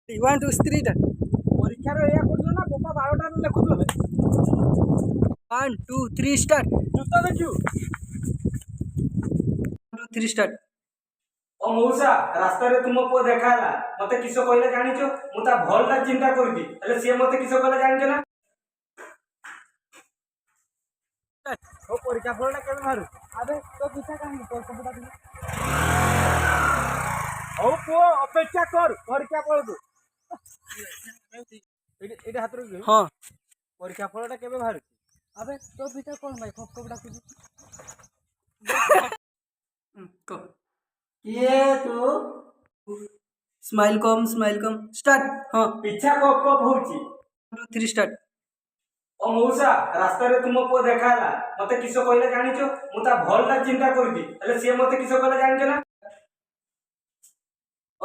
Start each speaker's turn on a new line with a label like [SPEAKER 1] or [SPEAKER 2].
[SPEAKER 1] One two three start.
[SPEAKER 2] পরীক্ষার এয়া করছো না বোকা 12টা লেখুথলে।
[SPEAKER 1] 1 2 3 स्टार्ट।
[SPEAKER 2] জুতা ଦେଖିବୁ।
[SPEAKER 1] 2 3 स्टार्ट।
[SPEAKER 2] ଓ ମଉସା ରାସ୍ତାରେ ତୁମ ପୁଅ ଦେଖା ହେଲା ମତେ କିସ କହିଲେ ଜାଣିଛ? ମୁଁ ତା ଭଲଟା ଚିନ୍ତା କରୁଛି ହେଲେ ସିଏ ମତେ କିସ କହିଲେ ଜାଣିଛ ନା? ଓ ପରୀକ୍ଷା ଫଳଟା କେବେ ବାହାରୁଛି?
[SPEAKER 1] अबे तो पीछा कहां तो कबूता दिले।
[SPEAKER 2] ହଉ ପୁଅ ଅପେକ୍ଷା କର ପରୀକ୍ଷା ଫଳକୁ। ଏଇଟା ହାତରୁ ଦିଅ।
[SPEAKER 1] हां
[SPEAKER 2] ପରୀକ୍ଷା ଫଳଟା କେବେ ବାହାରୁଛି?
[SPEAKER 1] अबे तो पीछा कौन भाई खप कबूता कुछ को
[SPEAKER 2] କିଏ ତୁ?
[SPEAKER 1] स्माइल कम स्टार्ट। हां
[SPEAKER 2] ପିଛା କପ୍ କପ୍ ହଉଛି।
[SPEAKER 1] 2 3 स्टार्ट।
[SPEAKER 2] ଓ ମଉସା ରାସ୍ତାରେ ତୁମ ପୁଅ ଦେଖା ହେଲା ମତେ କିସ କହିଲେ ଜାଣିଛ? ମୁଁ ତା ଭଲଟା ଚିନ୍ତା କରୁଛି ହେଲେ ସିଏ ମତେ କିସ କହିଲେ ଜାଣିଛ ନା?